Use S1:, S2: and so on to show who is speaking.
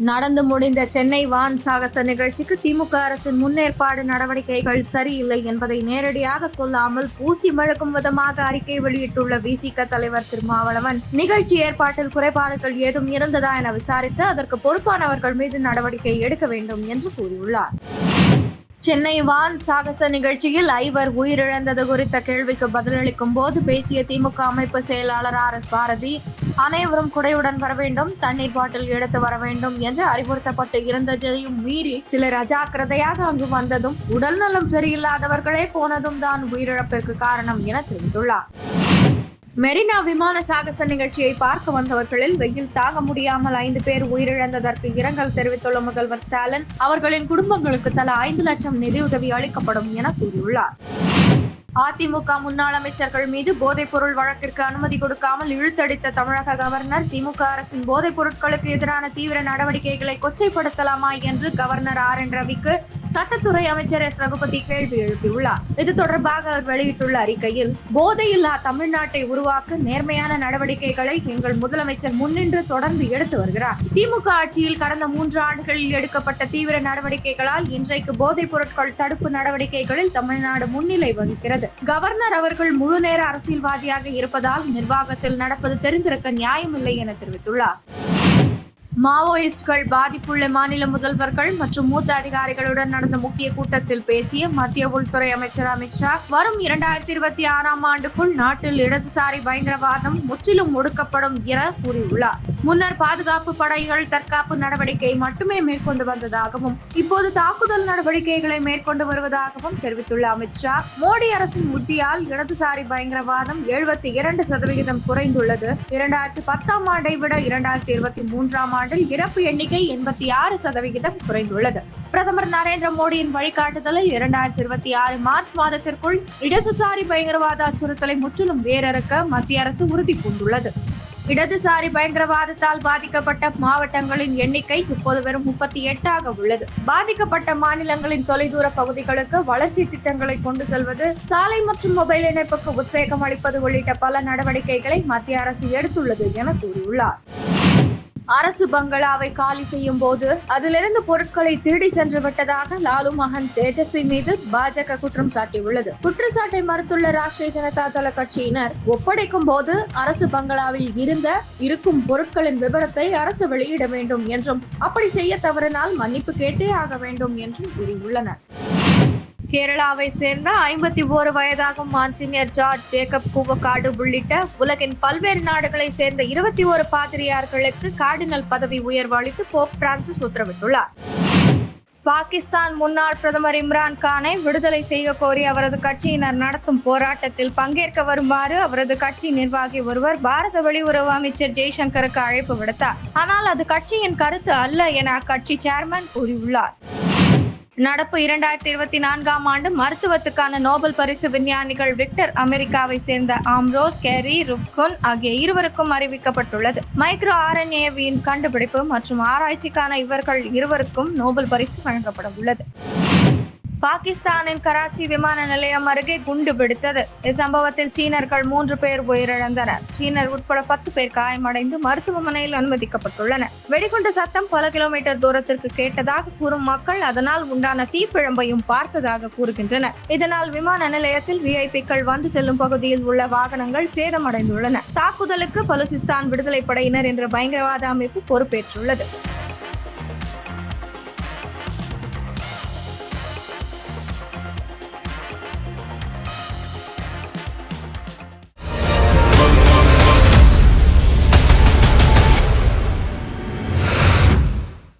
S1: நடந்து முடிந்த சென்னை வான் சாகச நிகழ்ச்சிக்கு திமுக அரசின் முன்னேற்பாடு நடவடிக்கைகள் சரியில்லை என்பதை நேரடியாக சொல்லாமல் பூசி மழக்கும் விதமாக அறிக்கை வெளியிட்டுள்ள விசிக தலைவர் திருமாவளவன், நிகழ்ச்சி ஏற்பாட்டில் குறைபாடுகள் ஏதும் இருந்ததா என விசாரித்து அதற்கு பொறுப்பானவர்கள் மீது நடவடிக்கை எடுக்க வேண்டும் என்று கூறியுள்ளார். சென்னை வான் சாகச நிகழ்ச்சியில் 5 உயிரிழந்தது குறித்த கேள்விக்கு பதிலளிக்கும் போது பேசிய திமுக அமைப்பு செயலாளர் RS பாரதி, அனைவரும் குடையுடன் வர வேண்டும், தண்ணீர் பாட்டில் எடுத்து வர வேண்டும் என்று அறிவுறுத்தப்பட்டு இருந்ததையும் மீறி சிலர் அஜாக்கிரதையாக அங்கு வந்ததும் உடல் நலம் சரியில்லாதவர்களே போனதும் தான் உயிரிழப்பிற்கு காரணம் என தெரிவித்துள்ளார். மெரினா விமான சாகச நிகழ்ச்சியை பார்க்க வந்தவர்களில் வெயில் தாங்க முடியாமல் 5 பேர் உயிரிழந்ததற்கு இரங்கல் தெரிவித்துள்ள முதல்வர் ஸ்டாலின், அவர்களின் குடும்பங்களுக்கு தலா 5 லட்சம் நிதியுதவி அளிக்கப்படும் என கூறியுள்ளார். அதிமுக முன்னாள் அமைச்சர்கள் மீது போதைப் பொருள் வழக்கிற்கு அனுமதி கொடுக்காமல் இழுத்தடித்த தமிழக கவர்னர், திமுக அரசின் போதைப் பொருட்களுக்கு எதிரான தீவிர நடவடிக்கைகளை கொச்சைப்படுத்தலாமா என்று கவர்னர் RN ரவிக்கு சட்டத்துறை அமைச்சர் S ரகுபதி கேள்வி எழுப்பியுள்ளார். இது தொடர்பாக அவர் வெளியிட்டுள்ள அறிக்கையில், போதையில்லா தமிழ்நாட்டை உருவாக்க நேர்மையான நடவடிக்கைகளை எங்கள் முதலமைச்சர் முன்னின்று தொடர்ந்து எடுத்து வருகிறார். திமுக ஆட்சியில் கடந்த 3 ஆண்டுகளில் எடுக்கப்பட்ட தீவிர நடவடிக்கைகளால் இன்றைக்கு போதைப் பொருட்கள் தடுப்பு நடவடிக்கைகளில் தமிழ்நாடு முன்னிலை வகிக்கிறது. கவர்னர் அவர்கள் முழு நேர அரசியல்வாதியாக இருப்பதால் நிர்வாகத்தில் நடப்பது தெரிந்திருக்க நியாயமில்லை என தெரிவித்துள்ளார். மாவோயிஸ்டுகள் பாதிப்புள்ள மாநில முதல்வர்கள் மற்றும் மூத்த அதிகாரிகளுடன் நடந்த முக்கிய கூட்டத்தில் பேசிய மத்திய உள்துறை அமைச்சர் அமித்ஷா, வரும் 2026ஆம் ஆண்டுக்குள் நாட்டில் இடதுசாரி பயங்கரவாதம் முற்றிலும் ஒடுக்கப்படும் என கூறியுள்ளார். முன்னர் பாதுகாப்பு படைகள் தற்காப்பு நடவடிக்கை மட்டுமே மேற்கொண்டு வந்ததாகவும் இப்போது தாக்குதல் நடவடிக்கைகளை மேற்கொண்டு வருவதாகவும் தெரிவித்துள்ள அமித்ஷா, மோடி அரசின் உத்தியால் இடதுசாரி பயங்கரவாதம் 72% குறைந்துள்ளது. 2010ஆம் ஆண்டை விட 2023ஆம் ஆண்டில் இறப்பு எண்ணிக்கை 86% குறைந்துள்ளது. பிரதமர் நரேந்திர மோடியின் வழிகாட்டுதலில் 2026 மார்ச் மாதத்திற்குள் இடதுசாரி பயங்கரவாத அச்சுறுத்தலை முற்றிலும் வேரறுக்க மத்திய அரசு உறுதி பூண்டுள்ளது. இடதுசாரி பயங்கரவாதத்தால் பாதிக்கப்பட்ட மாவட்டங்களின் எண்ணிக்கை இப்போது வெறும் 38ஆக உள்ளது. பாதிக்கப்பட்ட மாநிலங்களின் தொலைதூர பகுதிகளுக்கு வளர்ச்சி திட்டங்களை கொண்டு செல்வது, சாலை மற்றும் மொபைல் இணைப்புக்கு உத்வேகம் அளிப்பது உள்ளிட்ட பல நடவடிக்கைகளை மத்திய அரசு எடுத்துள்ளது என கூறியுள்ளார். அரசு பங்களாவை காலி செய்யும் போது அதிலிருந்து பொருட்களை திருடி சென்று விட்டதாக லாலு மகன் தேஜஸ்வி மீது பாஜக குற்றம் சாட்டியுள்ளது. குற்றச்சாட்டை மறுத்துள்ள ராஷ்டிரிய ஜனதா தள கட்சியினர், ஒப்படைக்கும் போது அரசு பங்களாவில் இருக்கும் பொருட்களின் விவரத்தை அரசு வெளியிட வேண்டும் என்றும், அப்படி செய்ய தவறினால் மன்னிப்பு கேட்டே ஆக வேண்டும் என்றும் கூறியுள்ளனர். கேரளாவை சேர்ந்த 51 வயதாகும் மான்சினியர் ஜார்ஜ் ஜேக்கப் கூவக்காடு உள்ளிட்ட உலகின் பல்வேறு நாடுகளை சேர்ந்த 21 பாதிரியார்களுக்கு கார்டினல் பதவி உயர்வு அளித்து போப் பிரான்சிஸ் உத்தரவிட்டுள்ளார். பாகிஸ்தான் முன்னாள் பிரதமர் இம்ரான் கானை விடுதலை செய்ய கோரி அவரது கட்சியினர் நடத்தும் போராட்டத்தில் பங்கேற்க வருமாறு அவரது கட்சி நிர்வாகி ஒருவர் பாரத வெளியுறவு அமைச்சர் ஜெய்சங்கருக்கு அழைப்பு விடுத்தார். ஆனால் அது கட்சியின் கருத்து அல்ல என அக்கட்சி சேர்மன் கூறியுள்ளார். நடப்பு 2024ஆம் ஆண்டு மருத்துவத்துக்கான நோபல் பரிசு விஞ்ஞானிகள் விக்டர், அமெரிக்காவை சேர்ந்த ஆம்ரோஸ் கேரி ருப்குன் ஆகிய இருவருக்கும் அறிவிக்கப்பட்டுள்ளது. மைக்ரோ RNAவின் கண்டுபிடிப்பு மற்றும் ஆராய்ச்சிக்கான இவர்கள் இருவருக்கும் நோபல் பரிசு வழங்கப்பட உள்ளது. பாகிஸ்தானின் கராச்சி விமான நிலையம் அருகே குண்டு வெடித்தது. இச்சம்பவத்தில் சீனர்கள் 3 பேர் உயிரிழந்தனர். சீனர் உட்பட 10 பேர் காயமடைந்து மருத்துவமனையில் அனுமதிக்கப்பட்டுள்ளனர். வெடிகுண்டு சத்தம் பல கிலோமீட்டர் தூரத்திற்கு கேட்டதாக கூறும் மக்கள் அதனால் உண்டான தீப்பிழம்பையும் பார்த்ததாக கூறுகின்றனர். இதனால் விமான நிலையத்தில் VIPக்கள் வந்து செல்லும் பகுதியில் உள்ள வாகனங்கள் சேதமடைந்துள்ளன. தாக்குதலுக்கு பலுசிஸ்தான் விடுதலை படையினர் என்ற பயங்கரவாத அமைப்பு பொறுப்பேற்றுள்ளது.